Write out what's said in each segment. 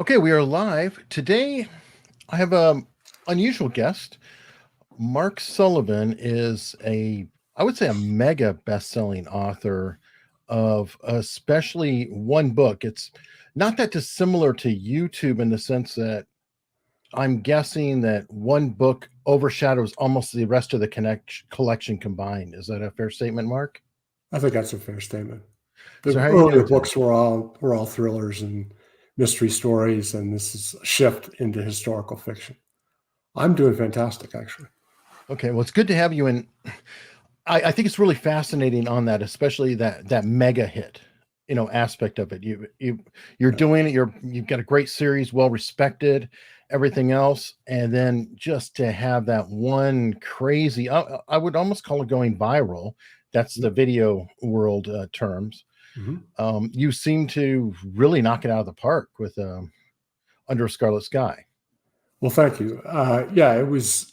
Okay, we are live. Today, I have a unusual guest. Mark Sullivan is I would say a mega best-selling author of especially one book. It's not that dissimilar to YouTube in the sense that I'm guessing that one book overshadows almost the rest of the collection combined. Is that a fair statement, Mark? I think that's a fair statement. The So how are you earlier doing today? books were all thrillers and mystery stories, and this is a shift into historical fiction. I'm doing fantastic, actually. Okay, well, it's good to have you in. I think it's really fascinating on that, especially that mega hit, aspect of it. You're doing it. You've got a great series, well respected, everything else, and then just to have that one crazy, I would almost call it going viral. That's the video world terms. Mhm. You seem to really knock it out of the park with Under a Scarlet Sky. Well, thank you. Yeah, it was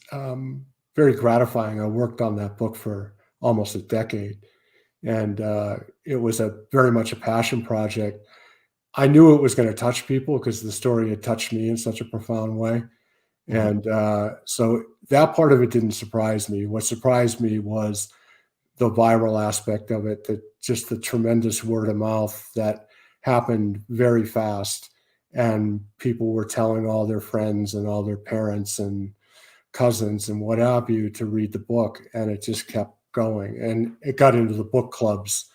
very gratifying. I worked on that book for almost a decade, and it was very much a passion project. I knew it was going to touch people because the story had touched me in such a profound way. Mhm. And so that part of it didn't surprise me. What surprised me was the viral aspect of it, that just the tremendous word of mouth that happened very fast. And people were telling all their friends and all their parents and cousins and what have you to read the book. And it just kept going. And it got into the book clubs.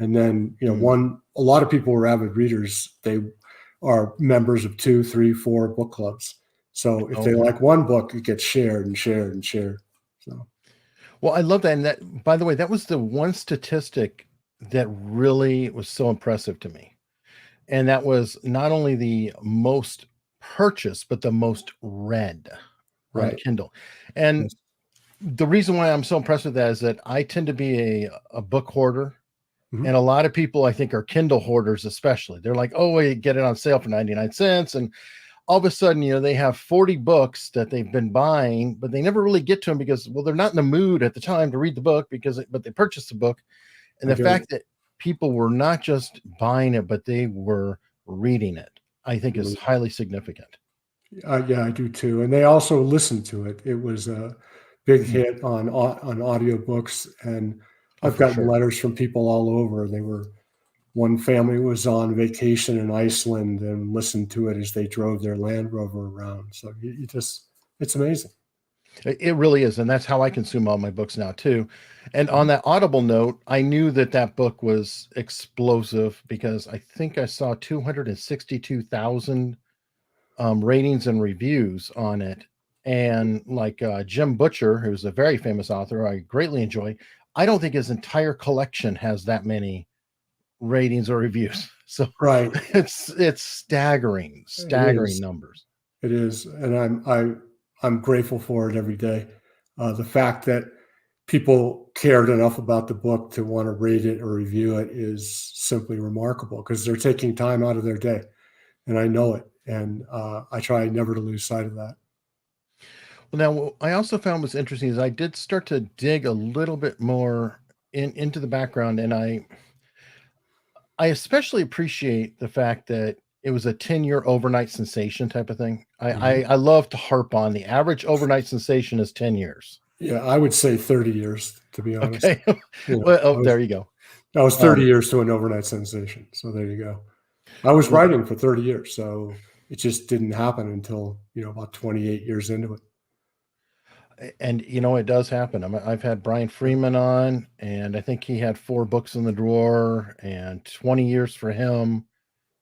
And then, Mm. a lot of people were avid readers. They are members of 2, 3, 4 book clubs. So if they Okay. like one book, it gets shared and shared and shared. So Well, I love that. And that, by the way, that was the one statistic that really was so impressive to me. And that was not only the most purchased, but the most read on right. Kindle. And Yes. the reason why I'm so impressed with that is that I tend to be a book hoarder. And Mhm. a lot of people I think are Kindle hoarders, especially. They're like, oh, we get it on sale for 99 cents. And all of a sudden, they have 40 books that they've been buying, but they never really get to them because, well, they're not in the mood at the time to read the book but they purchased the book. And I the get it. fact that people were not just buying it, but they were reading it, I think is Mhm. highly significant. Yeah, I do too. And they also listened to it. It was a big Mhm. hit on audiobooks. And Oh, I've for gotten sure. letters from people all over. One family was on vacation in Iceland and listened to it as they drove their Land Rover around. So it's amazing. It really is. And that's how I consume all my books now, too. And on Mhm. that Audible note, I knew that book was explosive because I think I saw 262,000 ratings and reviews on it. And like Jim Butcher, who's a very famous author I greatly enjoy, I don't think his entire collection has that many ratings or reviews. So Right. it's staggering, It staggering is. numbers. It is. And I'm grateful for it every day. The fact that people cared enough about the book to want to read it or review it is simply remarkable because they're taking time out of their day, and I know it. And I try never to lose sight of that. Well, now what I also found was interesting is I did start to dig a little bit more into the background, and I especially appreciate the fact that it was a 10-year overnight sensation type of thing. Mhm. I love to harp on the average overnight sensation is 10 years. Yeah, I would say 30 years, to be honest. Okay. You know, Well, oh, there you go. I was 30 Um, years to an overnight sensation. So there you go. I was well, writing for 30 years, so it just didn't happen until, about 28 years into it. and it does happen. I've had Brian Yeah. Freeman on, and I think he had 4 books in the drawer, and 20 years for him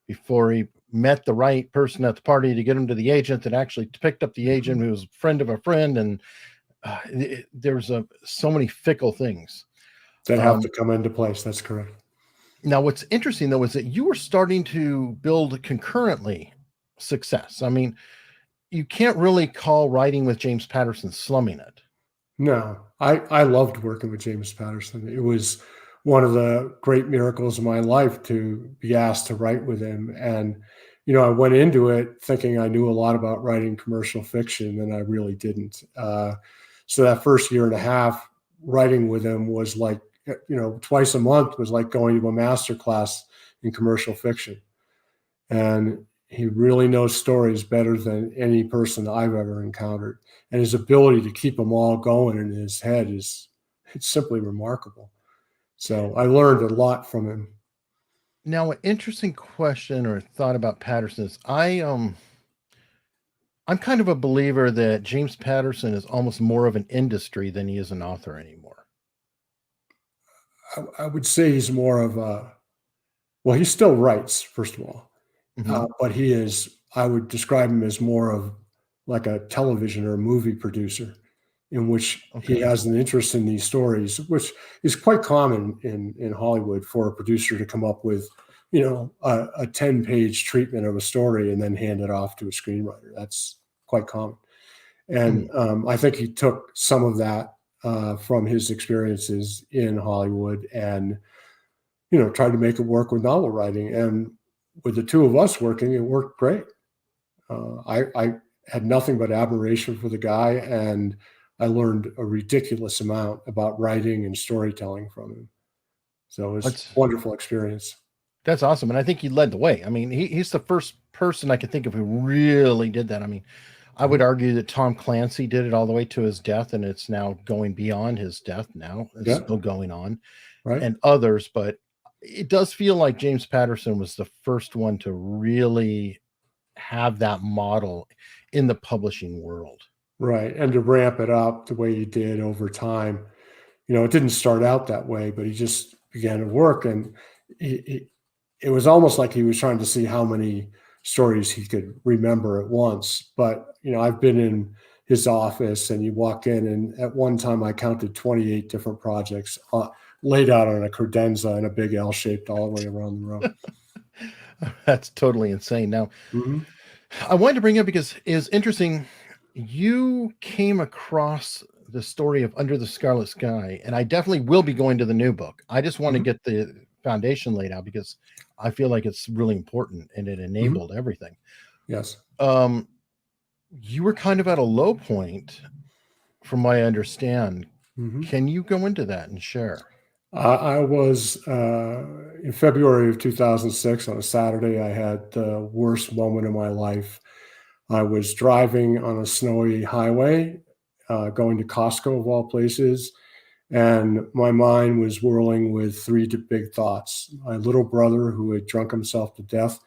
before he met the right person at the party to get him to the agent that actually picked up the Mhm. agent who was a friend of a friend. And there's so many fickle things. That have Um, to come into place. That's correct. Now, what's interesting though is that you were starting to build concurrently success. I mean, you can't really call writing with James Patterson slumming it. No, I loved working with James Patterson. It was one of the great miracles of my life to be asked to write with him. And, I went into it thinking I knew a lot about writing commercial fiction, and I really didn't. So that first year and a half writing with him was like, twice a month was like going to a master class in commercial fiction. And he really knows stories better than any person I've ever encountered. And his ability to keep them all going in his head it's simply remarkable. So I learned a lot from him. Now, an interesting question or thought about Patterson is I'm kind of a believer that James Patterson is almost more of an industry than he is an author anymore. I would say he's more of a, well, he still writes, first of all, but he is, I would describe him as more of like a television or a movie producer, in which he has an interest in these stories, which is quite common in Hollywood for a producer to come up with, a 10-page treatment of a story and then hand it off to a screenwriter. That's quite common. And I think he took some of that from his experiences in Hollywood and, tried to make it work with novel writing. And with the two of us working, it worked great. I had nothing but admiration for the guy, and I learned a ridiculous amount about writing and storytelling from him. So it was a wonderful experience. That's awesome. And I think he led the way. I mean, he's the first person I could think of who really did that. I mean, I would argue that Tom Clancy did it all the way to his death, and it's now going beyond his death now. It's still going on. Right. And others, but it does feel like James Patterson was the first one to really have that model in the publishing world. Right. And to ramp it up the way he did over time. It didn't start out that way, but he just began to work. And it was almost like he was trying to see how many stories he could remember at once. But, I've been in his office, and you walk in, and at one time I counted 28 different projects laid out on a credenza in a big L shaped all the way around the room. That's totally insane. Now, I wanted to bring up because it's interesting. You came across the story of Under the Scarlet Sky, and I definitely will be going to the new book. I just want to get the foundation laid out because I feel like it's really important, and it enabled everything. Yes. You were kind of at a low point, from what I understand. Can you go into that and share? I was in February of 2006 on a Saturday. I had the worst moment of my life. I was driving on a snowy highway, going to Costco of all places, and my mind was whirling with three big thoughts. My little brother, who had drunk himself to death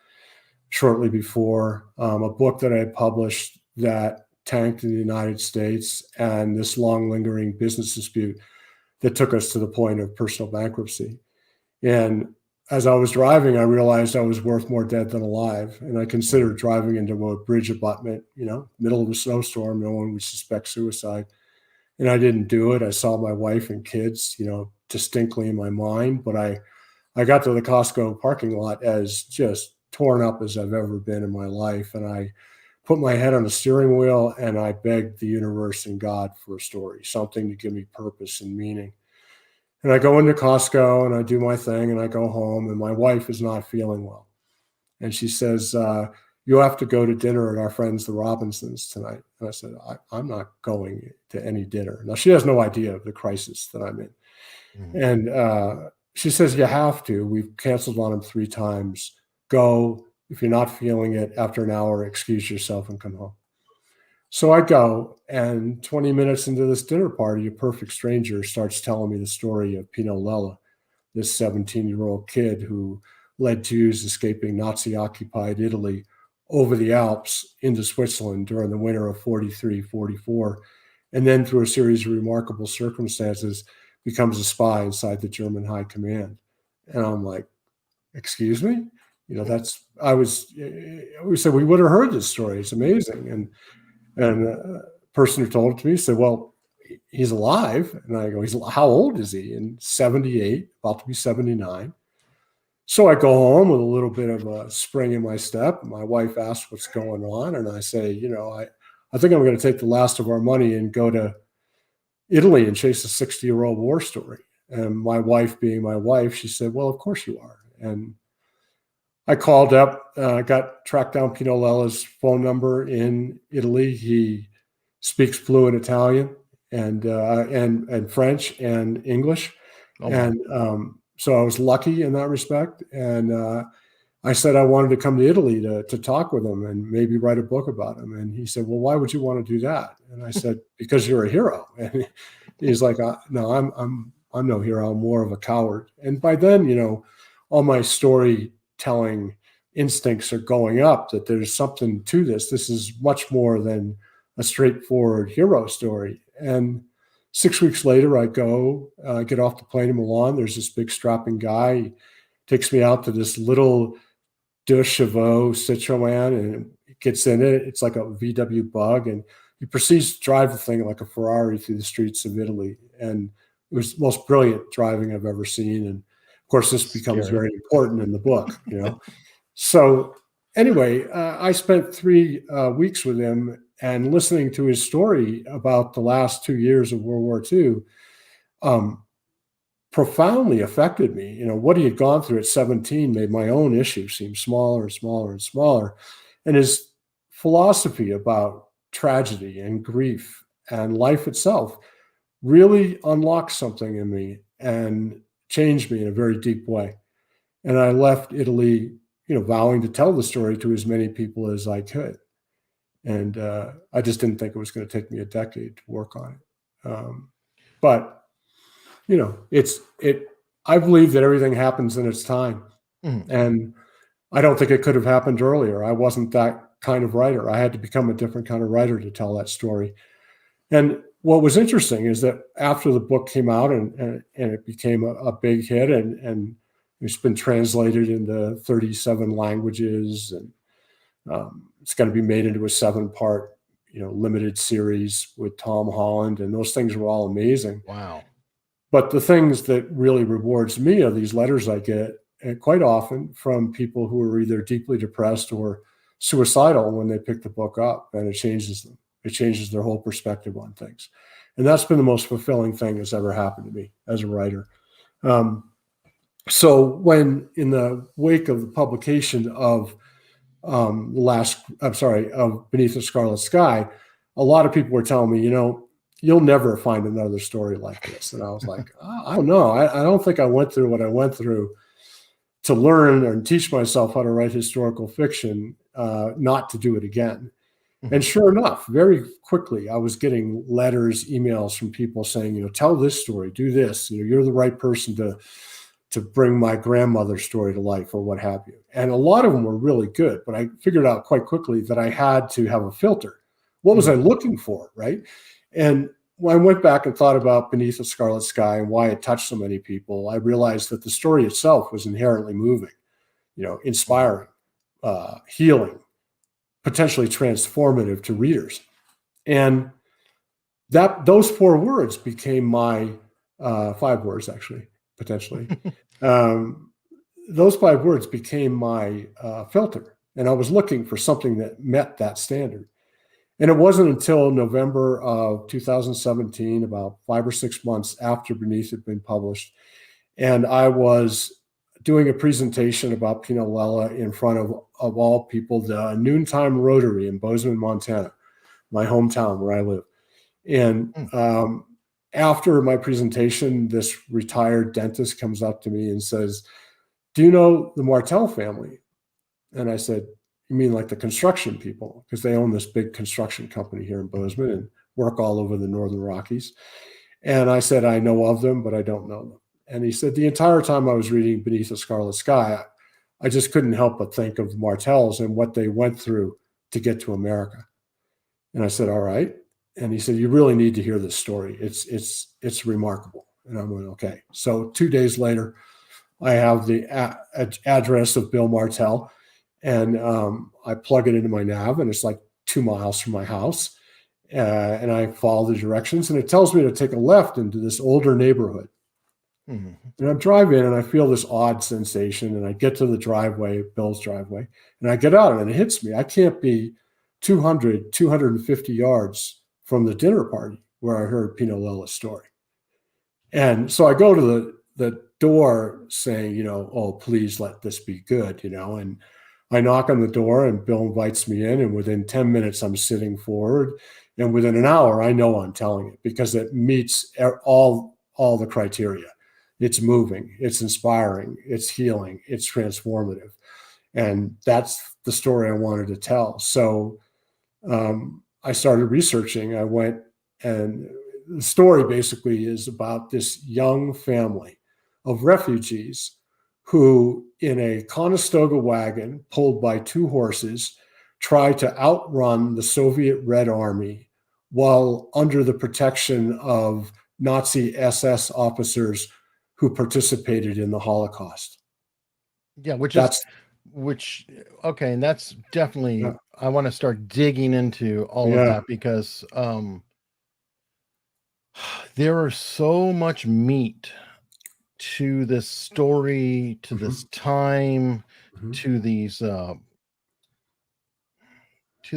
shortly before, a book that I had published that tanked in the United States, and this long lingering business dispute that took us to the point of personal bankruptcy. And as I was driving, I realized I was worth more dead than alive. And I considered driving into a bridge abutment, middle of a snowstorm. No one would suspect suicide. And I didn't do it. I saw my wife and kids, distinctly in my mind. But I got to the Costco parking lot as just torn up as I've ever been in my life. And I put my head on the steering wheel, and I begged the universe and God for a story, something to give me purpose and meaning. And I go into Costco, and I do my thing, and I go home, and my wife is not feeling well. And she says, you have to go to dinner at our friends, the Robinsons, tonight. And I said, I'm not going to any dinner. Now, she has no idea of the crisis that I'm in. And she says, you have to. We've canceled on them 3 times. Go. If you're not feeling it, after an hour, excuse yourself and come home. So I go, and 20 minutes into this dinner party, a perfect stranger starts telling me the story of Pino Lella, this 17-year-old kid who led Jews escaping Nazi-occupied Italy over the Alps into Switzerland during the winter of 43, 44, and then through a series of remarkable circumstances becomes a spy inside the German high command. And I'm like, excuse me? We said, we would have heard this story. It's amazing. And a person who told it to me said, well, he's alive. And I go, how old is he? And 78, about to be 79. So I go home with a little bit of a spring in my step. My wife asks what's going on. And I say, I think I'm going to take the last of our money and go to Italy and chase a 60-year-old war story. And my wife, being my wife, she said, well, of course you are. And I called up, tracked down Pino Lella's phone number in Italy. He speaks fluent Italian and French and English. So I was lucky in that respect. And I said I wanted to come to Italy to talk with him and maybe write a book about him. And he said, well, why would you want to do that? And I said, because you're a hero. And he's like, no, I'm no hero. I'm more of a coward. And by then, all my storytelling instincts are going up, that there's something to this. This is much more than a straightforward hero story. And 6 weeks later, I go get off the plane in Milan. There's this big strapping guy. He takes me out to this little deux chevaux Citroën, and gets in it. It's like a VW Bug, and he proceeds to drive the thing like a Ferrari through the streets of Italy. And it was the most brilliant driving I've ever seen. And of course, this becomes very important in the book, So anyway, I spent 3 weeks with him, and listening to his story about the last 2 years of World War II profoundly affected me. What he had gone through at 17 made my own issue seem smaller and smaller and smaller. And his philosophy about tragedy and grief and life itself really unlocked something in me and changed me in a very deep way. And I left Italy, vowing to tell the story to as many people as I could. And I just didn't think it was going to take me a decade to work on it. But I believe that everything happens in its time. Mm-hmm. And I don't think it could have happened earlier. I wasn't that kind of writer. I had to become a different kind of writer to tell that story. And what was interesting is that after the book came out and it became a big hit, and it's been translated into 37 languages, and it's going to be made into a 7-part, limited series with Tom Holland, and those things were all amazing. Wow. But the things that really rewards me are these letters I get, and quite often from people who are either deeply depressed or suicidal when they pick the book up, and it changes them. It changes their whole perspective on things. And that's been the most fulfilling thing that's ever happened to me as a writer. So when in the wake of the publication of of Beneath the Scarlet Sky, a lot of people were telling me, you'll never find another story like this. And I was like, I don't know. I don't think I went through what I went through to learn and teach myself how to write historical fiction, not to do it again. And sure enough, very quickly, I was getting letters, emails from people saying, tell this story, do this. You're the right person to bring my grandmother's story to life, or what have you. And a lot of them were really good, but I figured out quite quickly that I had to have a filter. What was I looking for, right? And when I went back and thought about Beneath the Scarlet Sky and why it touched so many people, I realized that the story itself was inherently moving, inspiring, healing, potentially transformative to readers. And those 4 words became my 5 words, actually, potentially. Those 5 words became my filter. And I was looking for something that met that standard. And it wasn't until November of 2017, about 5 or 6 months after Beneath had been published, and I was doing a presentation about Pinolella in front of all people, the Noontime Rotary in Bozeman, Montana, my hometown where I live. And after my presentation, this retired dentist comes up to me and says, do you know the Martell family? And I said, you mean like the construction people? Because they own this big construction company here in Bozeman and work all over the Northern Rockies. And I said, I know of them, but I don't know them. And he said, the entire time I was reading Beneath the Scarlet Sky, I just couldn't help but think of the Martells and what they went through to get to America. And I said, all right. And he said, you really need to hear this story. It's remarkable. And I went, okay. So 2 days later, I have the address of Bill Martell, and I plug it into my nav, and it's like 2 miles from my house. And I follow the directions, and it tells me to take a left into this older neighborhood. Mm-hmm. And I'm driving, and I feel this odd sensation, and I get to the driveway, Bill's driveway, and I get out, and it hits me. I can't be 250 yards from the dinner party where I heard Pinolella's story. And so I go to the door saying, oh, please let this be good, and I knock on the door, and Bill invites me in, and within 10 minutes, I'm sitting forward, and within an hour, I know I'm telling it because it meets all the criteria. It's moving, it's inspiring, it's healing, it's transformative. And that's the story I wanted to tell. So I started researching. I went, and the story basically is about this young family of refugees who, in a Conestoga wagon pulled by 2 horses, try to outrun the Soviet Red Army while under the protection of Nazi SS officers who participated in the Holocaust. Yeah, That's okay, and that's definitely, yeah, I want to start digging into all of yeah. that because there is so much meat to this story, to Mhm, this time, mhm. to these to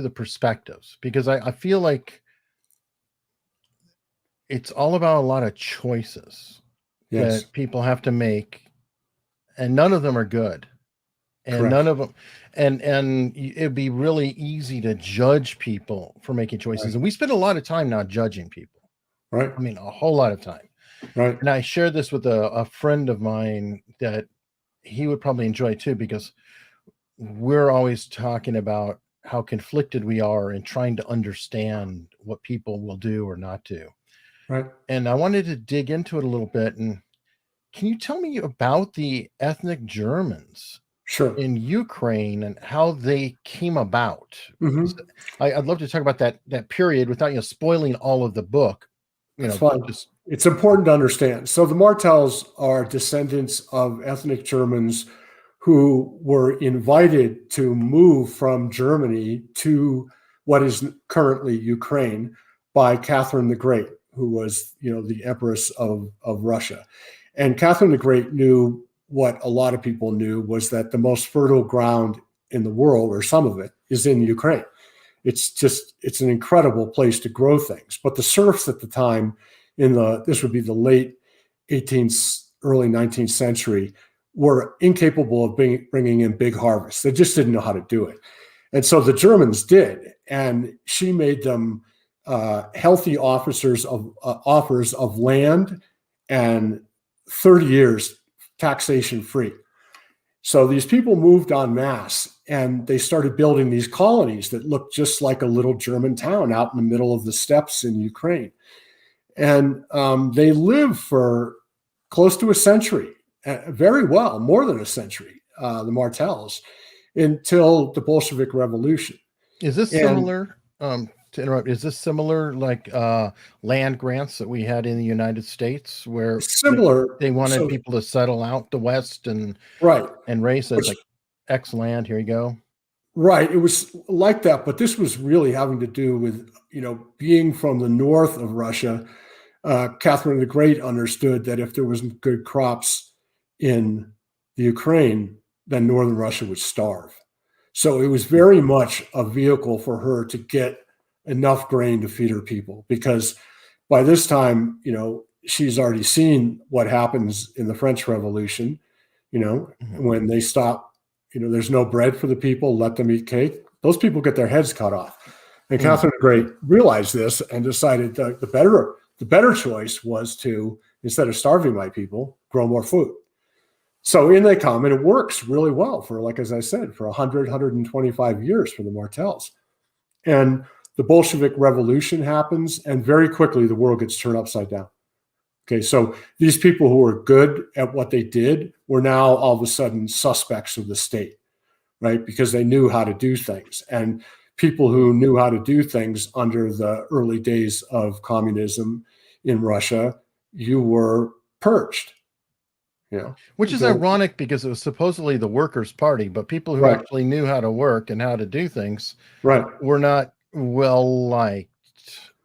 the perspectives, because I feel like it's all about a lot of choices Yes, that people have to make, and none of them are good. And none correct. of them, it'd be really easy to judge people for making choices, Right, and we spend a lot of time now judging people. right, I mean, a whole lot of time. right. And I shared this with a friend of mine that he would probably enjoy too, because we're always talking about how conflicted we are in trying to understand what people will do or not do. Right. And I wanted to dig into it a little bit. And can you tell me about the ethnic Germans Sure. in Ukraine and how they came about? Hmm. 'Cause I'd love to talk about that period without, spoiling all of the book. That's fine. Just It's important to understand. So the Martells are descendants of ethnic Germans who were invited to move from Germany to what is currently Ukraine by Catherine the Great, who was, the Empress of Russia. And Catherine the Great knew what a lot of people knew, was that the most fertile ground in the world, or some of it, is in Ukraine. It's an incredible place to grow things. But the serfs at the time, this would be the late 18th, early 19th century, were incapable of bringing in big harvests. They just didn't know how to do it. And so the Germans did, and she made them healthy offers of land and 30 years taxation free. So these people moved en masse, and they started building these colonies that looked just like a little German town out in the middle of the steppes in Ukraine. And they lived for close to a century, very well, more than a century, the Martells, until the Bolshevik Revolution. Is this And similar, to interrupt, is this similar like land grants that we had in the United States where similar, they wanted so people to settle out the West right, and race as which like X land, here you go. right, it was like that, but this was really having to do with being from the north of Russia. Catherine the Great understood that if there wasn't good crops in the Ukraine, then northern Russia would starve. So it was very much a vehicle for her to get enough grain to feed her people, because by this time, she's already seen what happens in the French Revolution. Mhm. When they stop, there's no bread for the people, let them eat cake. Those people get their heads cut off. And Mm. Catherine the Great realized this and decided that the better choice was to, instead of starving my people, grow more food. So in they come, and it works really well for, like, as I said, for 100, 125 years for the Martells. And the Bolshevik Revolution happens, and very quickly the world gets turned upside down. Okay, so these people who were good at what they did were now all of a sudden suspects of the state, right? Because they knew how to do things. And people who knew how to do things under the early days of communism in Russia, you were purged. Which is The, ironic because it was supposedly the workers' party, but people who right, actually knew how to work and how to do things right. were not well liked.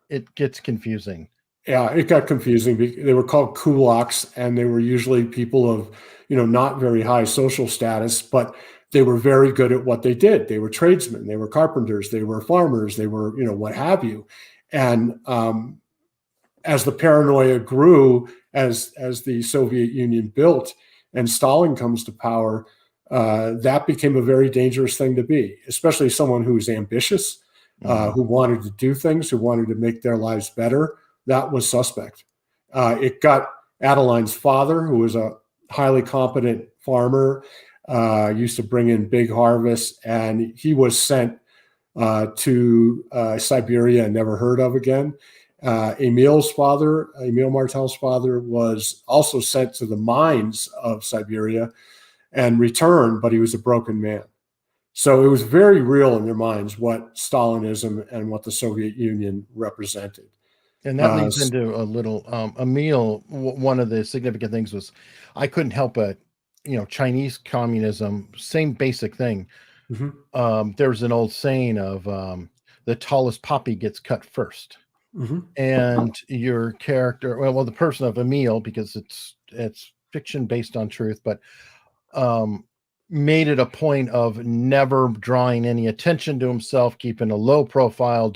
It gets confusing. Yeah, it got confusing. They were called kulaks, and they were usually people of, not very high social status, but they were very good at what they did. They were tradesmen, they were carpenters, they were farmers, they were, what have you. And as the paranoia grew, as the Soviet Union built, and Stalin comes to power, that became a very dangerous thing to be, especially someone who was ambitious, Mhm. who wanted to do things, who wanted to make their lives better. That was suspect. It got Adeline's father, who was a highly competent farmer, used to bring in big harvests, and he was sent to Siberia and never heard of again. Emil Martel's father, was also sent to the mines of Siberia and returned, but he was a broken man. So it was very real in their minds what Stalinism and what the Soviet Union represented. And that leads into a little Emil. One of the significant things was, I couldn't help but, Chinese communism, same basic thing. There's an old saying of the tallest poppy gets cut first. And your character, well, the person of Emil, because it's fiction based on truth, but made it a point of never drawing any attention to himself, keeping a low profile,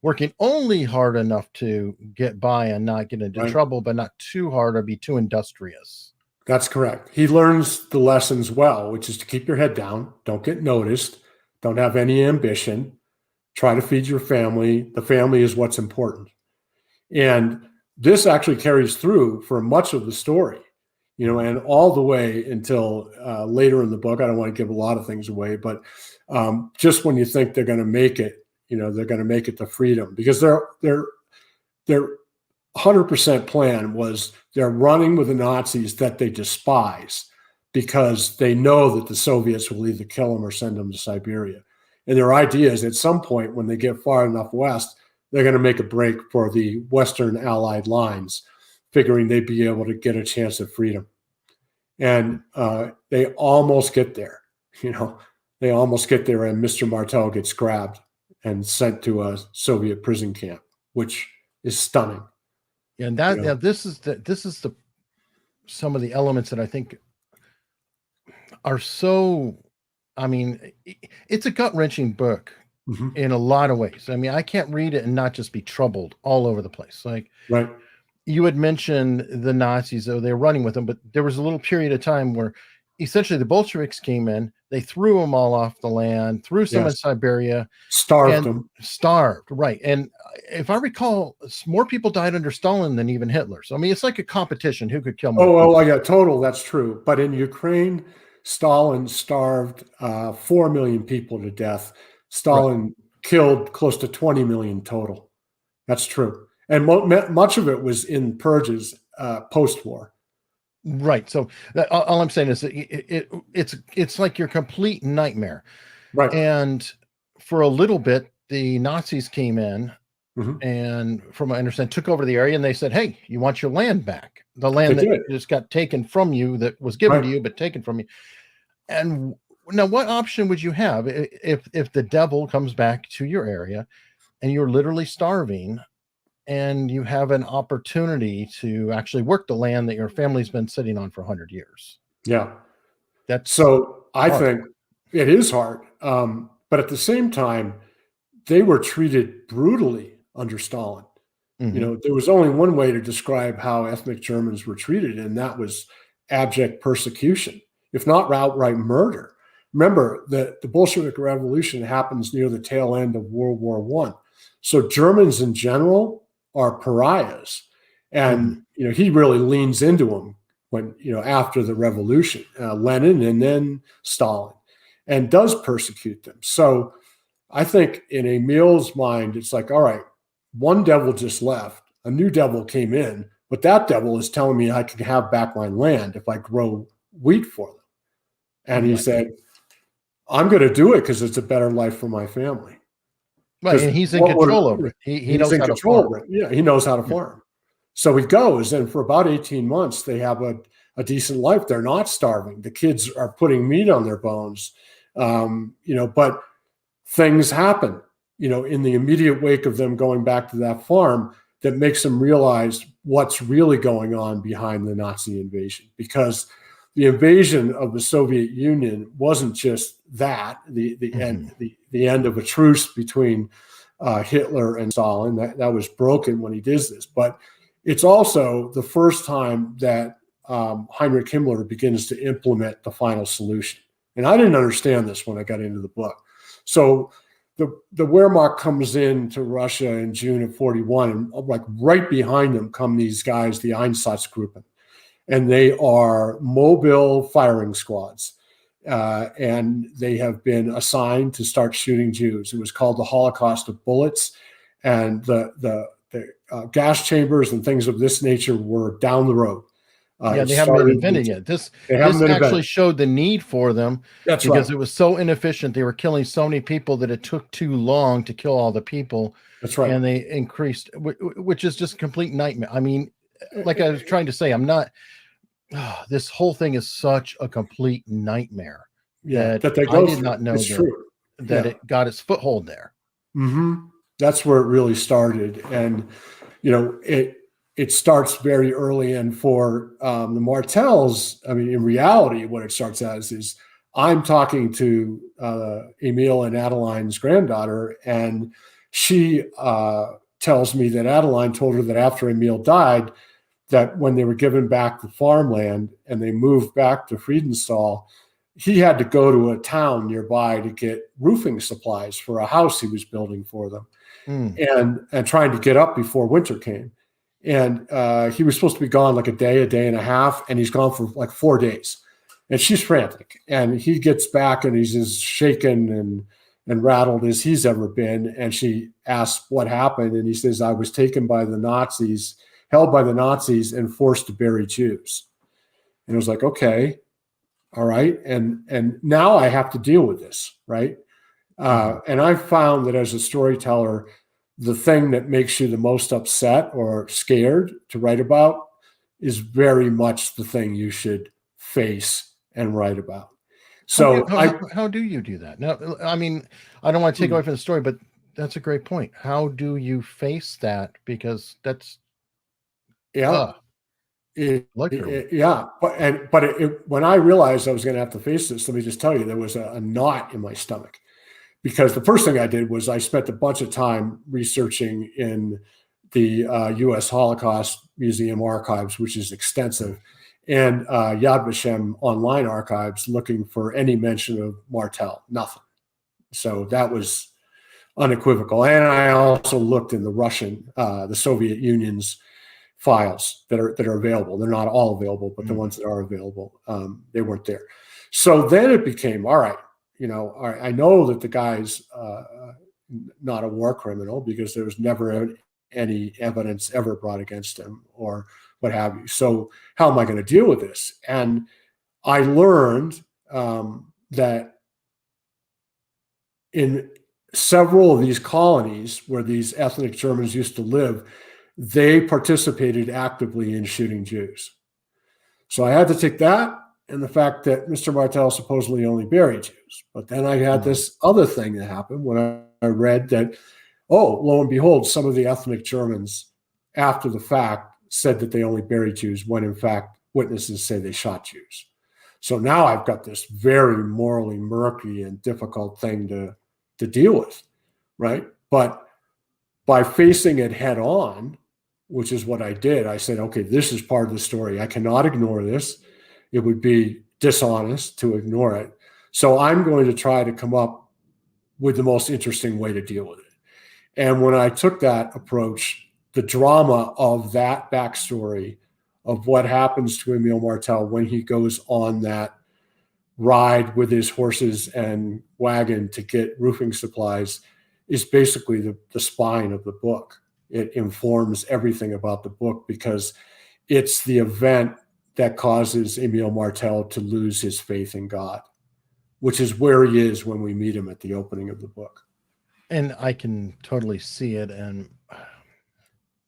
working only hard enough to get by and not get into trouble, but not too hard or be too industrious. That's correct. He learns the lessons well, which is to keep your head down, don't get noticed, don't have any ambition, try to feed your family. The family is what's important. And this actually carries through for much of the story. And all the way until later in the book. I don't want to give a lot of things away, but just when you think they're going to make it, they're going to make it to freedom, because their 100% plan was they're running with the Nazis that they despise, because they know that the Soviets will either kill them or send them to Siberia. And their idea is at some point when they get far enough west, they're going to make a break for the Western Allied lines, figuring they'd be able to get a chance at freedom. And they almost get there, they almost get there, and Mr. Martel gets grabbed and sent to a Soviet prison camp, which is stunning. And this is some of the elements that I think are so, it's a gut-wrenching book in a lot of ways. I can't read it and not just be troubled all over the place. Right. You had mentioned the Nazis, though they were running with them, but there was a little period of time where essentially the Bolsheviks came in, they threw them all off the land, threw some in Siberia, starved them. Right. And if I recall, more people died under Stalin than even Hitler. So, it's like a competition. Who could kill more people? Oh, yeah, that's true. But in Ukraine, Stalin starved 4 million people to death. Stalin killed close to 20 million total. That's true. And much of it was in purges post-war. Right. So all I'm saying is that it's like your complete nightmare. Right. And for a little bit, the Nazis came in and, from what I understand, took over the area, and they said, "Hey, you want your land back? The land that just got taken from you, that was given to you, but taken from you." And now, what option would you have if the devil comes back to your area and you're literally starving, and you have an opportunity to actually work the land that your family's been sitting on for 100 years? Yeah. That's I think it is hard. But at the same time, they were treated brutally under Stalin. There was only one way to describe how ethnic Germans were treated, and that was abject persecution, if not outright murder. Remember, the Bolshevik Revolution happens near the tail end of World War I. So Germans in general are pariahs. And, he really leans into them when, after the revolution, Lenin and then Stalin, and does persecute them. So I think in Emil's mind, it's like, all right, one devil just left, a new devil came in, but that devil is telling me I can have back my land if I grow wheat for them. And he said, I'm going to do it because it's a better life for my family. Right, and he's in control over it. He knows how to farm. Yeah, he knows how to farm. So he goes, and for about 18 months, they have a decent life. They're not starving. The kids are putting meat on their bones, but things happen, in the immediate wake of them going back to that farm, that makes them realize what's really going on behind the Nazi invasion. Because the invasion of the Soviet Union wasn't just that, the end of a truce between Hitler and Stalin. That was broken when he did this. But it's also the first time that Heinrich Himmler begins to implement the final solution. And I didn't understand this when I got into the book. So the Wehrmacht comes into Russia in June of 41, and like right behind them come these guys, the Einsatzgruppen. And they are mobile firing squads. and they have been assigned to start shooting Jews. It was called the Holocaust of Bullets, and the gas chambers and things of this nature were down the road. Yeah, they haven't been invented yet. This actually showed the need for them. That's because right. It was so inefficient. They were killing so many people that it took too long to kill all the people. That's right. And they increased, which is just a complete nightmare. I mean, like I was trying to say, this whole thing is such a complete nightmare. Yeah, that they go I did not know that it got its foothold there. Mm-hmm. That's where it really started. And, it starts very early. And for the Martells, I mean, in reality, what it starts as is I'm talking to Emil and Adeline's granddaughter, and she tells me that Adeline told her that after Emil died, that when they were given back the farmland and they moved back to Friedenthal, he had to go to a town nearby to get roofing supplies for a house he was building for them, and trying to get up before winter came. And he was supposed to be gone like a day and a half, and he's gone for like 4 days. And she's frantic. And he gets back and he's as shaken and rattled as he's ever been. And she asks what happened. And he says, I was taken by the Nazis, held by the Nazis, and forced to bury Jews. And it was like, okay, all right. And now I have to deal with this, right? And I found that as a storyteller, the thing that makes you the most upset or scared to write about is very much the thing you should face and write about. So how do you do that? Now, I mean, I don't want to take away from the story, but that's a great point. How do you face that? Because that's when I realized I was going to have to face this, let me just tell you, there was a knot in my stomach. Because the first thing I did was I spent a bunch of time researching in the U.S. Holocaust Museum archives, which is extensive, and Yad Vashem online archives, looking for any mention of Martel. Nothing. So that was unequivocal. And I also looked in the Russian, the Soviet Union's files that are available. They're not all available, but the ones that are available, they weren't there. So then it became, all right, I know that the guy's not a war criminal because there was never any evidence ever brought against him or what have you. So how am I going to deal with this? And I learned that in several of these colonies where these ethnic Germans used to live, they participated actively in shooting Jews. So I had to take that and the fact that Mr. Martel supposedly only buried Jews. But then I had this other thing that happened when I read that, lo and behold, some of the ethnic Germans, after the fact, said that they only buried Jews when, in fact, witnesses say they shot Jews. So now I've got this very morally murky and difficult thing to deal with, right? But by facing it head on, which is what I did, I said, okay, this is part of the story. I cannot ignore this. It would be dishonest to ignore it. So I'm going to try to come up with the most interesting way to deal with it. And when I took that approach, the drama of that backstory of what happens to Emil Martel when he goes on that ride with his horses and wagon to get roofing supplies is basically the spine of the book. It informs everything about the book because it's the event that causes Emil Martel to lose his faith in God, which is where he is when we meet him at the opening of the book. And I can totally see it. And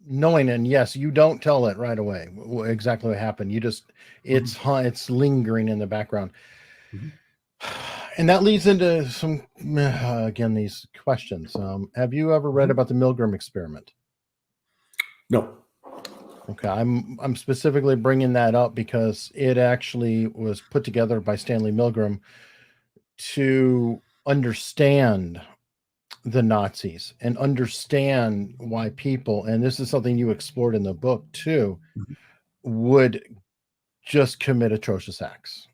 knowing, and yes, you don't tell it right away exactly what happened. You just, it's lingering in the background. And that leads into some, again, these questions. Have you ever read about the Milgram experiment? No. Okay, I'm specifically bringing that up because it actually was put together by Stanley Milgram to understand the Nazis and understand why people, and this is something you explored in the book too, would just commit atrocious acts,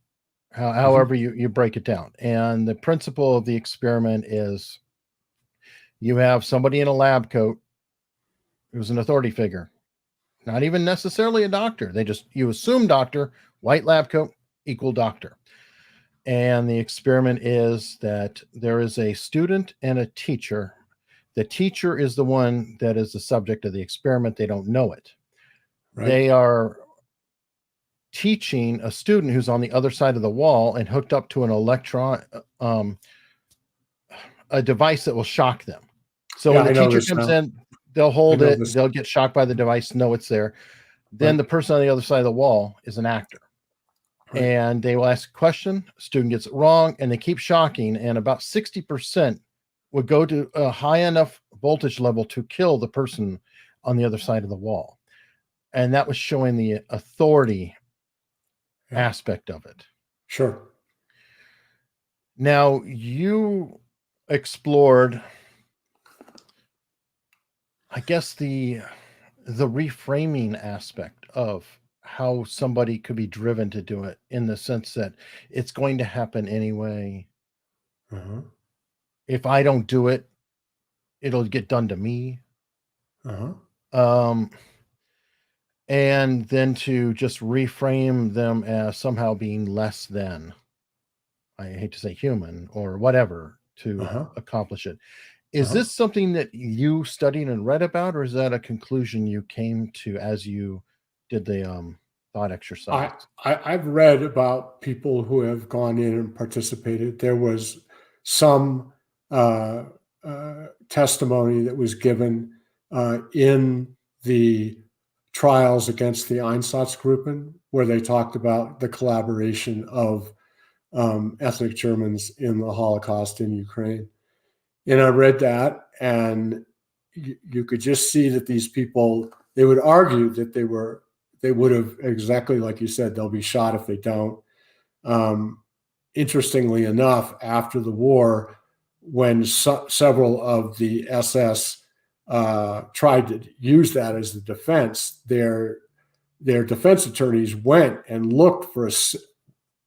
however you break it down. And the principle of the experiment is you have somebody in a lab coat who's an authority figure. Not even necessarily a doctor. You assume doctor, white lab coat, equal doctor. And the experiment is that there is a student and a teacher. The teacher is the one that is the subject of the experiment. They don't know it. Right. They are teaching a student who's on the other side of the wall and hooked up to an a device that will shock them. So Yeah, when I the know teacher this comes now. in, they'll hold know it, this. they'll get shocked by the device, know it's there. Then Right. the person on the other side of the wall is an actor. Right. And they will ask a question, student gets it wrong, and they keep shocking, and about 60% would go to a high enough voltage level to kill the person on the other side of the wall. And that was showing the authority aspect of it. Sure. Now, you explored, I guess, the reframing aspect of how somebody could be driven to do it, in the sense that it's going to happen anyway. Uh-huh. If I don't do it, it'll get done to me. Uh-huh. And then to just reframe them as somehow being less than, I hate to say human or whatever, to Uh-huh. accomplish it. Is this something that you studied and read about, or is that a conclusion you came to as you did the thought exercise? I've read about people who have gone in and participated. There was some testimony that was given in the trials against the Einsatzgruppen, where they talked about the collaboration of ethnic Germans in the Holocaust in Ukraine. And I read that, and you could just see that these people, they would argue that they would have, exactly like you said, they'll be shot if they don't. Interestingly enough, after the war, when several of the SS tried to use that as the defense, their defense attorneys went and looked for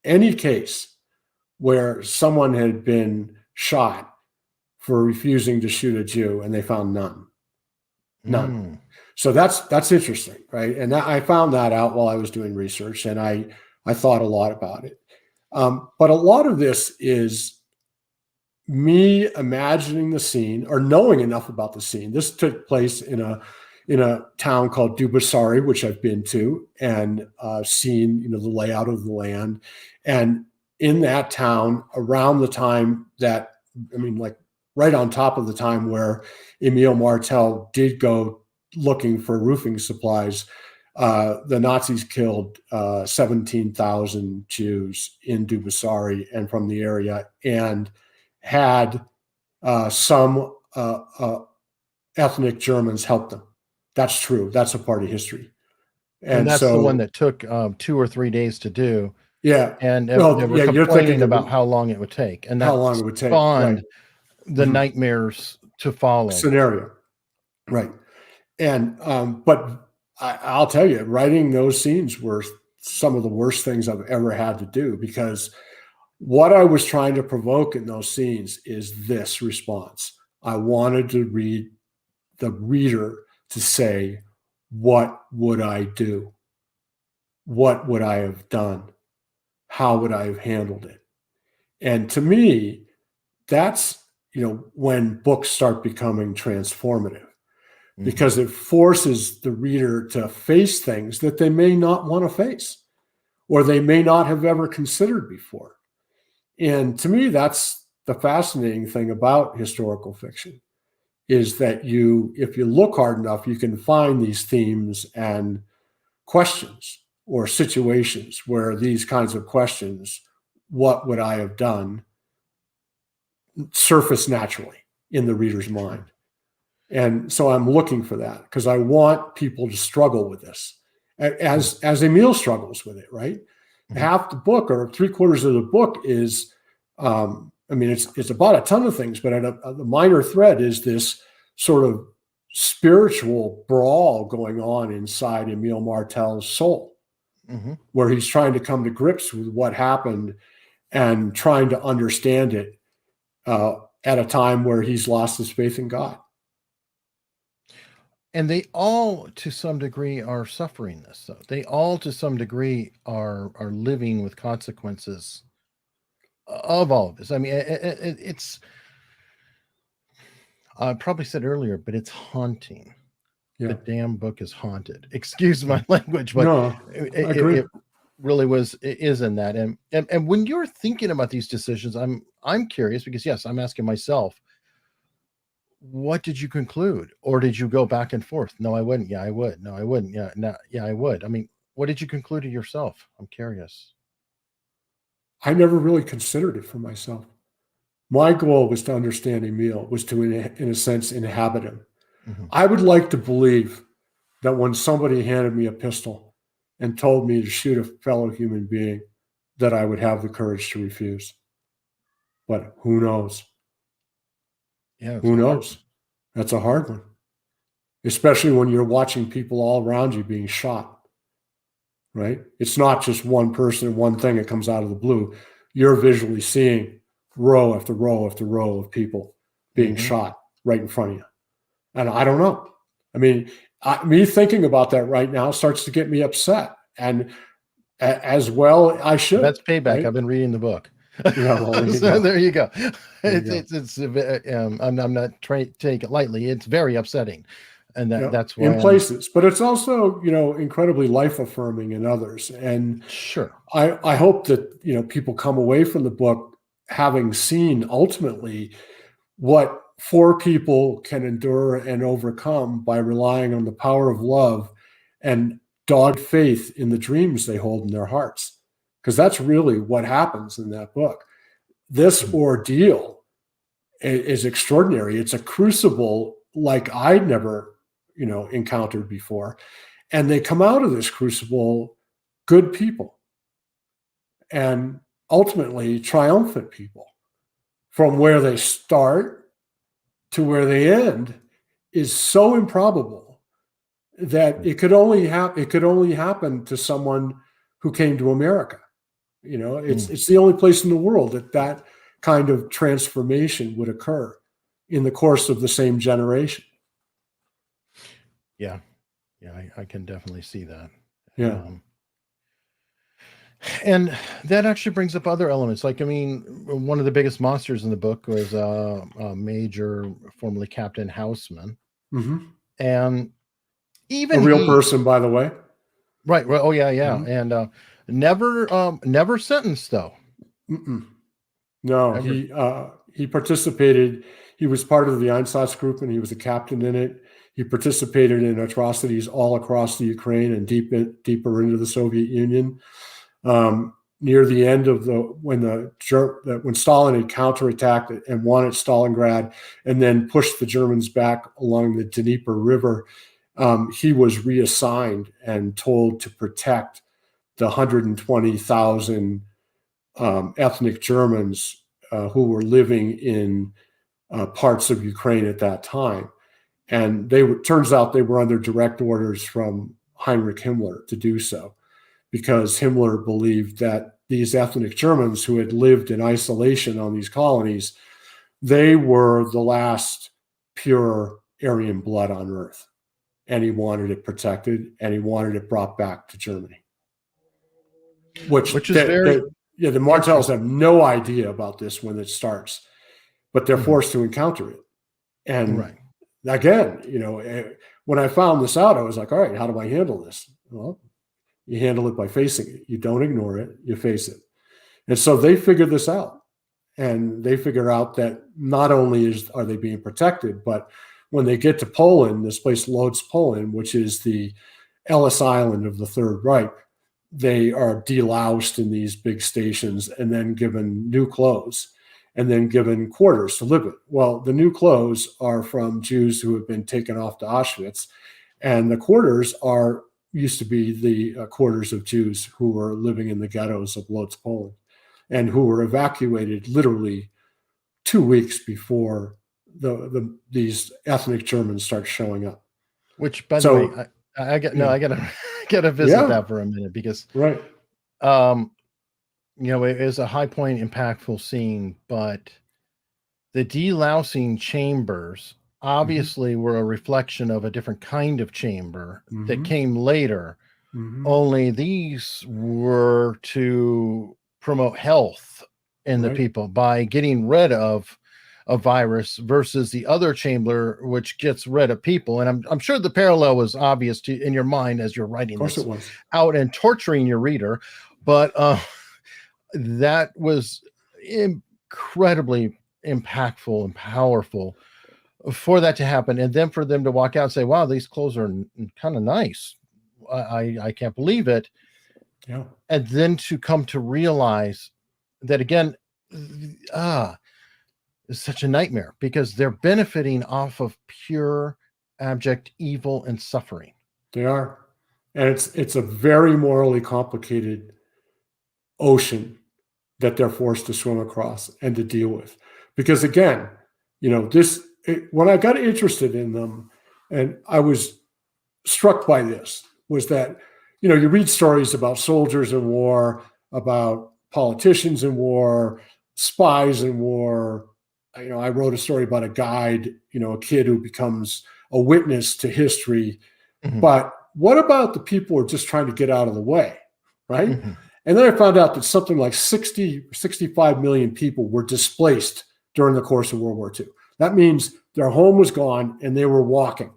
any case where someone had been shot for refusing to shoot a Jew, and they found none. So that's interesting, right? And I found that out while I was doing research, and I thought a lot about it. But a lot of this is me imagining the scene or knowing enough about the scene. This took place in a town called Dubasari, which I've been to and seen, the layout of the land. And in that town, around the time that, like right on top of the time where Emil Martel did go looking for roofing supplies, the Nazis killed 17,000 Jews in Dubasari and from the area, and had some ethnic Germans help them. That's true. That's a part of history. And that's the one that took 2 or 3 days to do. Yeah. And they were complaining about how long it would take. And how long it would take. Spawned the nightmares to follow. Scenario. Right. And, but I'll tell you, writing those scenes were some of the worst things I've ever had to do, because what I was trying to provoke in those scenes is this response. I wanted to read the reader to say, what would I do? What would I have done? How would I have handled it? And to me, that's, when books start becoming transformative, because it forces the reader to face things that they may not want to face, or they may not have ever considered before. And to me, that's the fascinating thing about historical fiction, is that if you look hard enough, you can find these themes and questions or situations where these kinds of questions, what would I have done, surface naturally in the reader's mind. And so I'm looking for that, because I want people to struggle with this as Emil struggles with it, right? Half the book or 3/4 of the book is, it's about a ton of things, but the minor thread is this sort of spiritual brawl going on inside Emil Martel's soul, where he's trying to come to grips with what happened and trying to understand it at a time where he's lost his faith in God. And they all, to some degree, are suffering this. So they all, to some degree, are living with consequences of all of this. I mean, it's, I probably said earlier, but it's haunting. Yeah. The damn book is haunted. Excuse my language, but No, I agree. it really is in that. And when you're thinking about these decisions, I'm curious because yes, I'm asking myself, what did you conclude? Or did you go back and forth? No, I wouldn't. Yeah, I would. No, I wouldn't. Yeah, no, yeah, I would. I mean, what did you conclude to yourself? I'm curious. I never really considered it for myself. My goal was to understand Emil, was to, in a sense, inhabit him. Mm-hmm. I would like to believe that when somebody handed me a pistol and told me to shoot a fellow human being, that I would have the courage to refuse. But who knows? Yeah, Who knows? That's a hard one, especially when you're watching people all around you being shot, right? It's not just one person, one thing that comes out of the blue. You're visually seeing row after row after row of people being shot right in front of you. And I don't know. I mean, me thinking about that right now starts to get me upset. And as well, I should. That's payback. Right? I've been reading the book. Yeah, well, there you go. I'm not trying to take it lightly. It's very upsetting, and that's why in places, but it's also incredibly life affirming in others. And sure, I hope that people come away from the book having seen ultimately what 4 people can endure and overcome by relying on the power of love and dogged faith in the dreams they hold in their hearts. Because that's really what happens in that book. This ordeal is extraordinary. It's a crucible like I'd never, encountered before. And they come out of this crucible good people and ultimately triumphant people. From where they start to where they end is so improbable that it could only happen to someone who came to America. It's the only place in the world that kind of transformation would occur in the course of the same generation. Yeah, I can definitely see that. Yeah. And that actually brings up other elements. Like, I mean, one of the biggest monsters in the book was Major, formerly Captain Houseman. Mm-hmm. And even a real person, by the way. Right. Well, oh yeah. Mm-hmm. And never sentenced though. Mm-mm. No, never. He participated. He was part of the Einsatzgruppen, and he was a captain in it. He participated in atrocities all across the Ukraine and deeper into the Soviet Union. Near the end of when Stalin had counterattacked and won at Stalingrad, and then pushed the Germans back along the Dnieper River, he was reassigned and told to protect the 120,000 ethnic Germans who were living in parts of Ukraine at that time. And turns out they were under direct orders from Heinrich Himmler to do so, because Himmler believed that these ethnic Germans who had lived in isolation on these colonies, they were the last pure Aryan blood on earth. And he wanted it protected, and he wanted it brought back to Germany. Which is the Martells have no idea about this when it starts, but they're forced to encounter it. And again, when I found this out, I was like, all right, how do I handle this? Well, you handle it by facing it. You don't ignore it, you face it. And so they figured this out. And they figure out that not only are they being protected, but when they get to Poland, this place Lodz, Poland, which is the Ellis Island of the Third Reich, they are deloused in these big stations and then given new clothes and then given quarters to live in. Well, the new clothes are from Jews who have been taken off to Auschwitz, and the quarters used to be the quarters of Jews who were living in the ghettos of Lodz, Poland, and who were evacuated literally 2 weeks before these ethnic Germans start showing up. Which, by the way, I gotta visit that for a minute, because it is a high point, impactful scene, but the delousing chambers obviously were a reflection of a different kind of chamber that came later. Only these were to promote health in the Right. people by getting rid of a virus versus the other chamber, which gets rid of people. And I'm sure the parallel was obvious to in your mind as you're Of writing course this it was. out and torturing your reader. But that was incredibly impactful and powerful for that to happen. And then for them to walk out and say, wow, these clothes are kind of nice. I can't believe it. Yeah. And then to come to realize that again, is such a nightmare because they're benefiting off of pure abject evil and suffering. They are. And it's a very morally complicated ocean that they're forced to swim across and to deal with. Because again, when I got interested in them and I was struck by this was that, you read stories about soldiers in war, about politicians in war, spies in war. I wrote a story about a guide, a kid who becomes a witness to history. Mhm. But what about the people who are just trying to get out of the way, right? Mhm. And then I found out that something like 65 million people were displaced during the course of World War II. That means their home was gone and they were walking.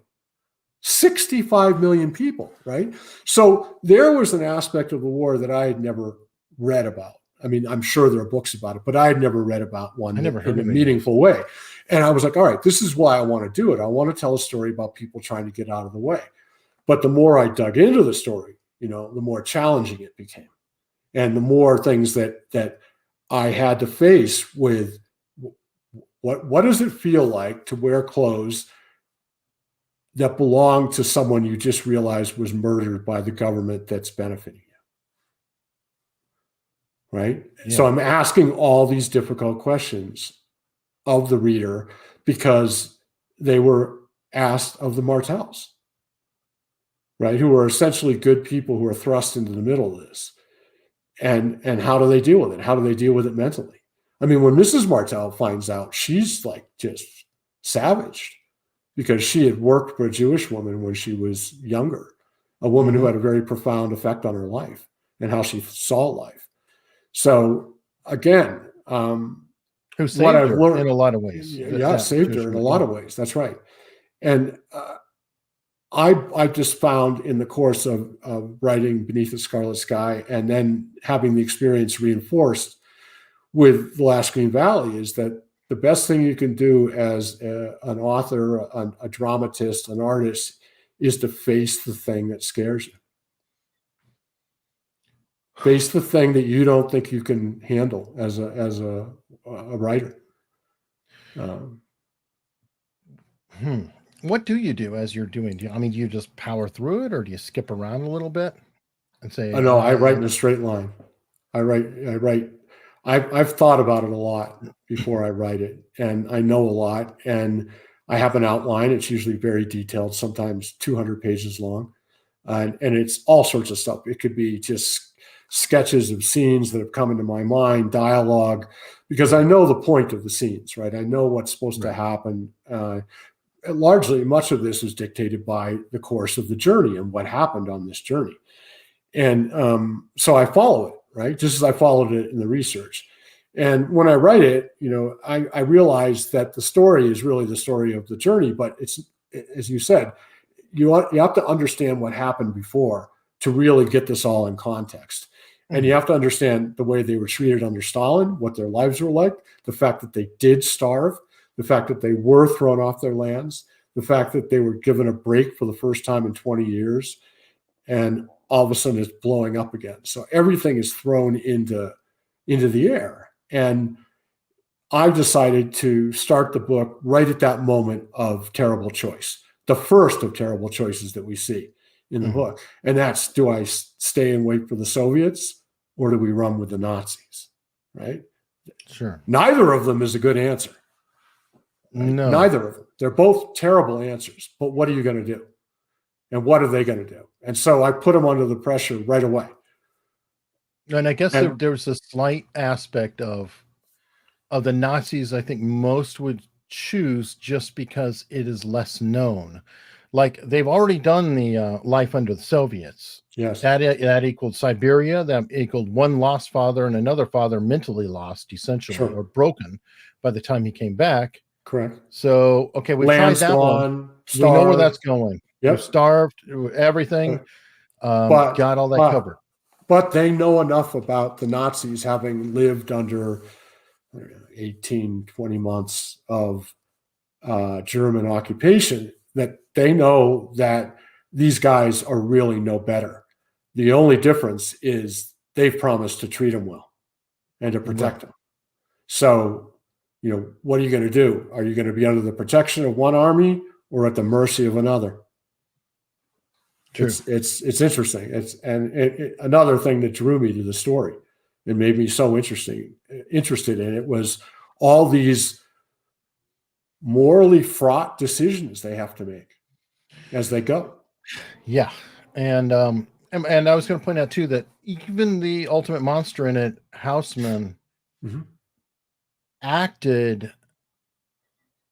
65 million people, right? So there was an aspect of the war that I had never read about. I mean, I'm sure there are books about it, but I had never read about one in a meaningful way. And I was like, all right, this is why I want to do it. I want to tell a story about people trying to get out of the way. But the more I dug into the story, the more challenging it became. And the more things that I had to face with what does it feel like to wear clothes that belong to someone you just realized was murdered by the government that's benefiting you? Right? Yeah. So I'm asking all these difficult questions of the reader because they were asked of the Martells, right? Who are essentially good people who are thrust into the middle of this. And how do they deal with it? How do they deal with it mentally? I mean, when Mrs. Martell finds out, she's like just savaged because she had worked for a Jewish woman when she was younger, a woman who had a very profound effect on her life and how she saw life. So again, who saved her in a lot of ways. Yeah, saved her in a lot of ways. That's right. And I just found in the course of writing Beneath the Scarlet Sky and then having the experience reinforced with The Last Green Valley is that the best thing you can do as an author, a dramatist, an artist is to face the thing that scares you. Face the thing that you don't think you can handle as a writer. What do you do as you're doing? Do you just power through it, or do you skip around a little bit and say? No, I write in a straight line. I write. I've thought about it a lot before I write it, and I know a lot, and I have an outline. It's usually very detailed, sometimes 200 pages long, and it's all sorts of stuff. It could be just sketches of scenes that have come into my mind, dialogue, because I know the point of the scenes, right? I know what's supposed to happen. Largely, much of this is dictated by the course of the journey and what happened on this journey. And so I follow it, right? Just as I followed it in the research. And when I write it, I realize that the story is really the story of the journey, but it's, as you said, you have to understand what happened before to really get this all in context. And you have to understand the way they were treated under Stalin, what their lives were like, the fact that they did starve, the fact that they were thrown off their lands, the fact that they were given a break for the first time in 20 years, and all of a sudden it's blowing up again. So everything is thrown into the air. And I've decided to start the book right at that moment of terrible choice, the first of terrible choices that we see in the book. And that's, do I stay and wait for the Soviets, or do we run with the Nazis, right? Sure. Neither of them is a good answer. Right? No. Neither of them. They're both terrible answers. But what are you going to do? And what are they going to do? And so I put them under the pressure right away. And I guess there was a slight aspect of the Nazis I think most would choose just because it is less known. like they've already done the life under the Soviets. Yes. That equaled Siberia. That equaled one lost father and another father mentally lost, essentially, Sure. or broken by the time he came back. Correct. So, okay, we tried Land's that gone, one. We know where starved. that's going. Yep. We're starved, everything. Got all that covered. But they know enough about the Nazis, having lived under 18, 20 months of German occupation, that they know that these guys are really no better. The only difference is they've promised to treat them well and to protect them. So, what are you going to do? Are you going to be under the protection of one army or at the mercy of another? True. It's interesting. Another thing that drew me to the story and made me so interested in it was all these morally fraught decisions they have to make as they go. Yeah. And I was going to point out too that even the ultimate monster in it, Houseman, acted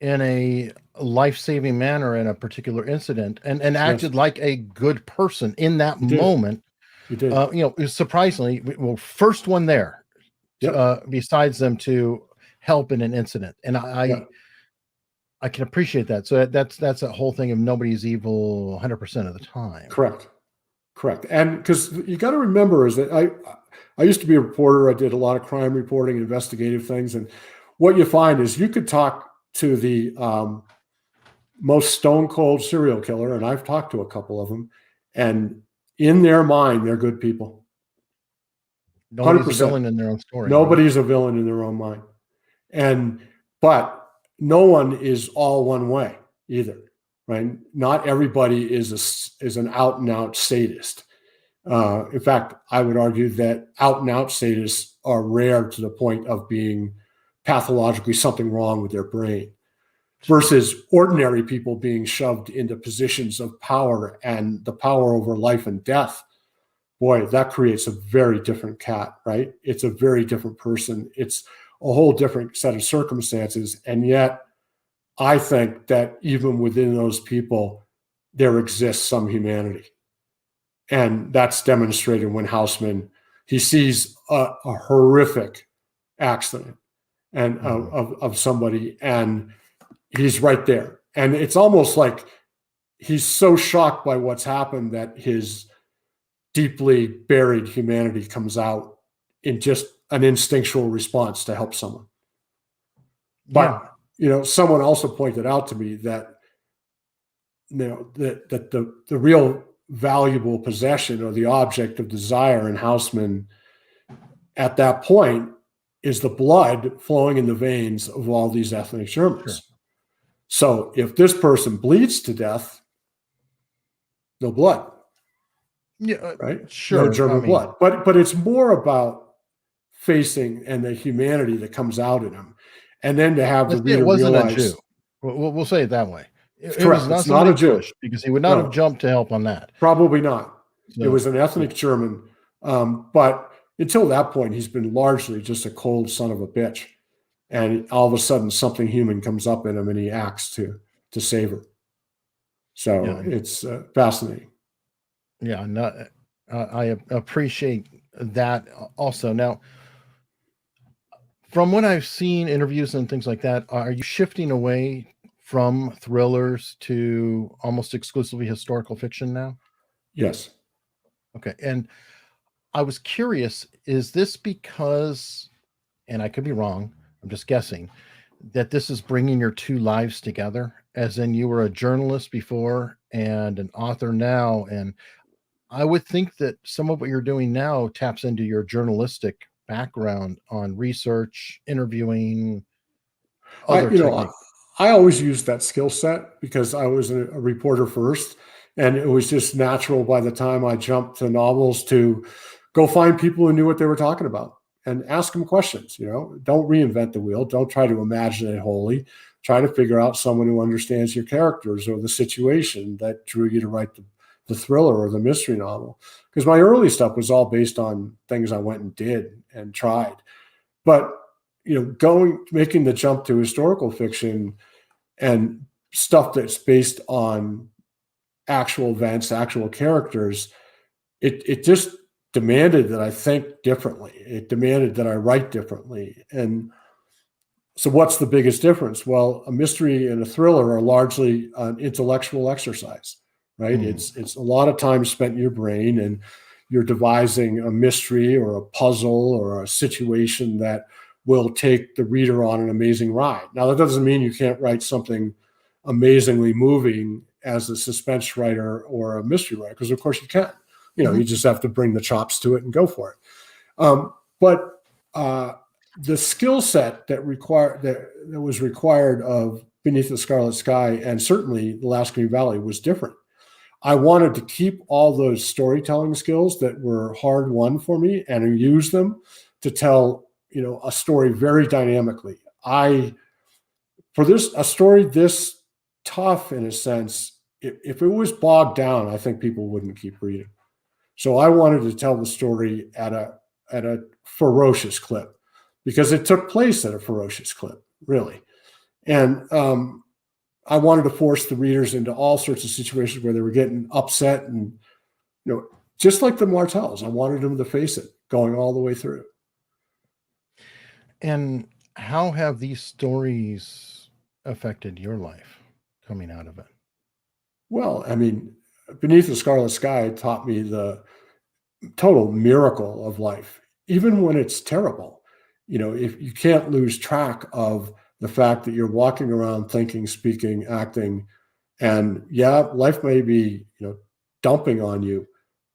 in a life-saving manner in a particular incident and acted like a good person in that moment. He did. Surprisingly, first one there, besides them to help in an incident. And I can appreciate that. So that's a whole thing of nobody's evil 100% of the time. Correct. And because you got to remember is that I used to be a reporter. I did a lot of crime reporting, investigative things. And what you find is you could talk to the most stone cold serial killer, and I've talked to a couple of them, and in their mind, they're good people. Nobody's 100%. A villain in their own story. Nobody's a villain in their own mind. But no one is all one way either, right? Not everybody is an out and out sadist. In fact, I would argue that out and out sadists are rare to the point of being pathologically something wrong with their brain, versus ordinary people being shoved into positions of power and the power over life and death. Boy, that creates a very different cat, right? It's a very different person. It's a whole different set of circumstances. And yet I think that even within those people, there exists some humanity. And that's demonstrated when Houseman, he sees a horrific accident and of somebody, and he's right there. And it's almost like he's so shocked by what's happened that his deeply buried humanity comes out in just an instinctual response to help someone. But, someone also pointed out to me that, that the real valuable possession or the object of desire in Houseman at that point is the blood flowing in the veins of all these ethnic Germans. Sure. So if this person bleeds to death, no blood. Yeah, right. Sure. No German blood. But it's more about facing and the humanity that comes out in him. And then to have the reader realize. A Jew. We'll say it that way. It was not a Jew. Because he would not have jumped to help on that. Probably not. So, it was an ethnic German. But until that point, he's been largely just a cold son of a bitch. And all of a sudden, something human comes up in him, and he acts to save her. So it's fascinating. Yeah, I appreciate that also. Now, from what I've seen, interviews and things like that, are you shifting away from thrillers to almost exclusively historical fiction now? Yes. Okay. And I was curious, is this because, and I could be wrong, I'm just guessing, that this is bringing your two lives together, as in you were a journalist before and an author now? And I would think that some of what you're doing now taps into your journalistic background on research, interviewing, other techniques. I always used that skill set because I was a reporter first, and it was just natural by the time I jumped to novels to go find people who knew what they were talking about and ask them questions. Don't reinvent the wheel. Don't try to imagine it wholly. Try to figure out someone who understands your characters or the situation that drew you to write the thriller or the mystery novel. Because my early stuff was all based on things I went and did and tried. But making the jump to historical fiction and stuff that's based on actual events, actual characters, it just demanded that I think differently. It demanded that I write differently. And so what's the biggest difference? Well, a mystery and a thriller are largely an intellectual exercise, right? It's a lot of time spent in your brain, and you're devising a mystery or a puzzle or a situation that will take the reader on an amazing ride. Now, that doesn't mean you can't write something amazingly moving as a suspense writer or a mystery writer, because of course you can. You just have to bring the chops to it and go for it. But the skill set that was required of Beneath the Scarlet Sky, and certainly The Last Green Valley, was different. I wanted to keep all those storytelling skills that were hard won for me and use them to tell, a story very dynamically. A story this tough, in a sense, if it was bogged down, I think people wouldn't keep reading. So I wanted to tell the story at a ferocious clip, because it took place at a ferocious clip, really. And I wanted to force the readers into all sorts of situations where they were getting upset, and just like the Martells, I wanted them to face it going all the way through. And how have these stories affected your life coming out of it? Well, I mean, Beneath the Scarlet Sky taught me the total miracle of life, even when it's terrible. If you can't lose track of the fact that you're walking around thinking, speaking, acting, and life may be, dumping on you,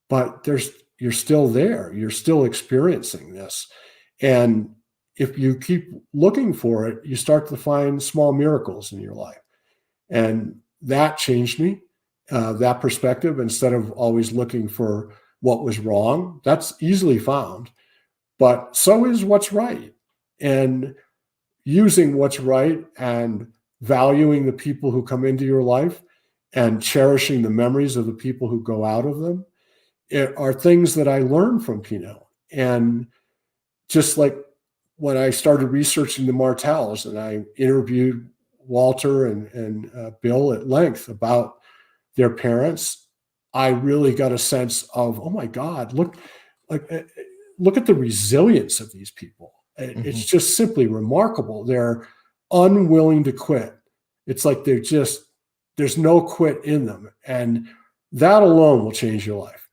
but you're still there. You're still experiencing this. And if you keep looking for it, you start to find small miracles in your life. And that changed me, that perspective. Instead of always looking for what was wrong, that's easily found, but so is what's right. And using what's right and valuing the people who come into your life and cherishing the memories of the people who go out of them are things that I learned from Pinot. And just like when I started researching the Martells, and I interviewed Walter and Bill at length about their parents, I really got a sense of, oh my God, look at the resilience of these people. It's just simply remarkable. They're unwilling to quit. It's like there's no quit in them. And that alone will change your life.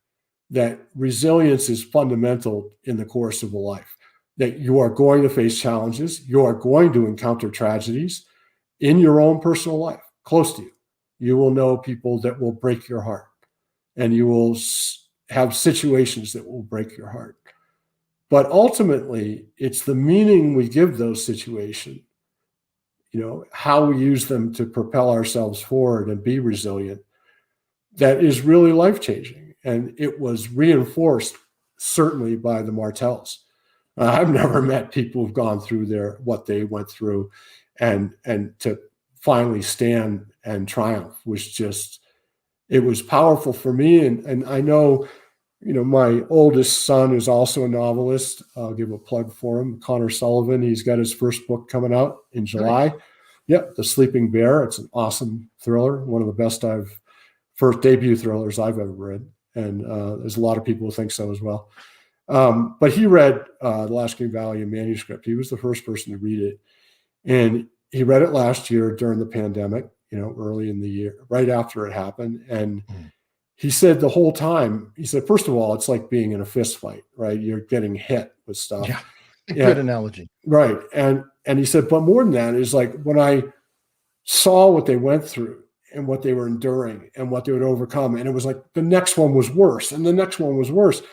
That resilience is fundamental in the course of a life, that you are going to face challenges. You are going to encounter tragedies in your own personal life, close to you. You will know people that will break your heart, and you will have situations that will break your heart. But ultimately, it's the meaning we give those situations, how we use them to propel ourselves forward and be resilient, that is really life-changing. And it was reinforced certainly by the Martells. I've never met people who've gone through what they went through, and to finally stand and triumph was just, it was powerful for me. And I know, my oldest son is also a novelist. I'll give a plug for him, Connor Sullivan. He's got his first book coming out in July. Nice. Yep, The Sleeping Bear. It's an awesome thriller, one of the best first debut thrillers I've ever read. And there's a lot of people who think so as well. But he read The Last Green Valley in manuscript. He was the first person to read it. And he read it last year during the pandemic, early in the year, right after it happened. And he said the whole time, first of all, it's like being in a fist fight, right? You're getting hit with stuff. Yeah, good analogy. Right. And he said, but more than that is like when I saw what they went through and what they were enduring and what they would overcome, and it was like the next one was worse and the next one was worse.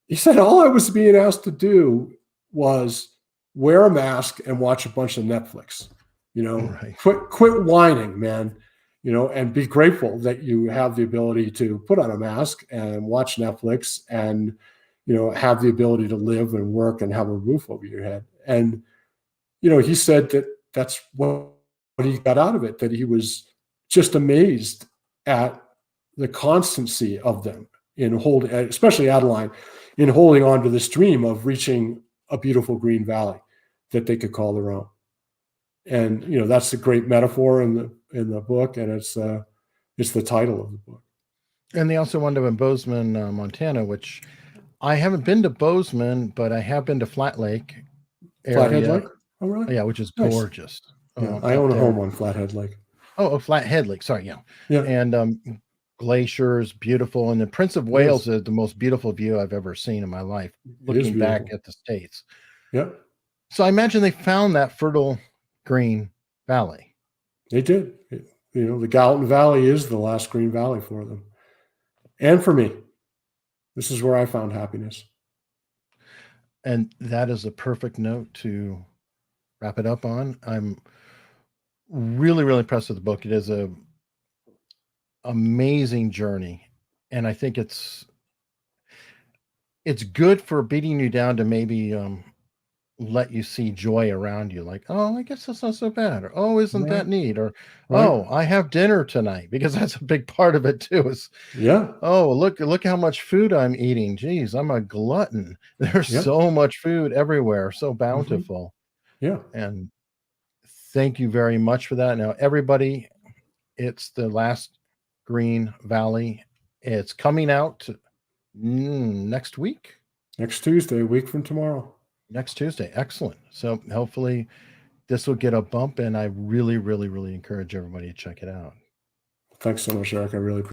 He said, all I was being asked to do was wear a mask and watch a bunch of Netflix, right. Quit whining, man, and be grateful that you have the ability to put on a mask and watch Netflix and, have the ability to live and work and have a roof over your head. And, he said that that's what he got out of it, that he was just amazed at the constancy of them in holding, especially Adeline, in holding on to this dream of reaching a beautiful green valley that they could call their own. And, that's a great metaphor in the book. And it's It's the title of the book. And they also wound up in Bozeman, Montana, which I haven't been to Bozeman, but I have been to Flat Lake Flathead area. Lake? Oh, really? Yeah, which is Nice. gorgeous. Yeah, I up own a there. home on Flathead Lake. Oh, Flathead Lake. Sorry, yeah. Yeah, And glaciers, beautiful. And the Prince of it Wales is. is the most beautiful view I've ever seen in my life, It is looking back beautiful. at the States. Yeah, So I imagine they found that fertile green valley. they did. The Gallatin Valley is the last green valley for them. And for me, this is where I found happiness. And that is a perfect note to wrap it up on. I'm really, really impressed with the book. It is a amazing journey. And I think it's good for beating you down to maybe let you see joy around you, like, oh, I guess that's not so bad, or oh, isn't that Right. neat, or Right. oh, I have dinner tonight, because that's a big part of it too, is Yeah. oh, look how much food I'm eating. Geez, I'm a glutton. There's Yep. so much food everywhere, so bountiful. Yeah. And thank you very much for that. Now, everybody, it's the last green valley. It's coming out next week. Next Tuesday, a week from tomorrow. Next Tuesday. Excellent. So hopefully this will get a bump, and I really, really, really encourage everybody to check it out. Thanks so much, Eric. I really appreciate it.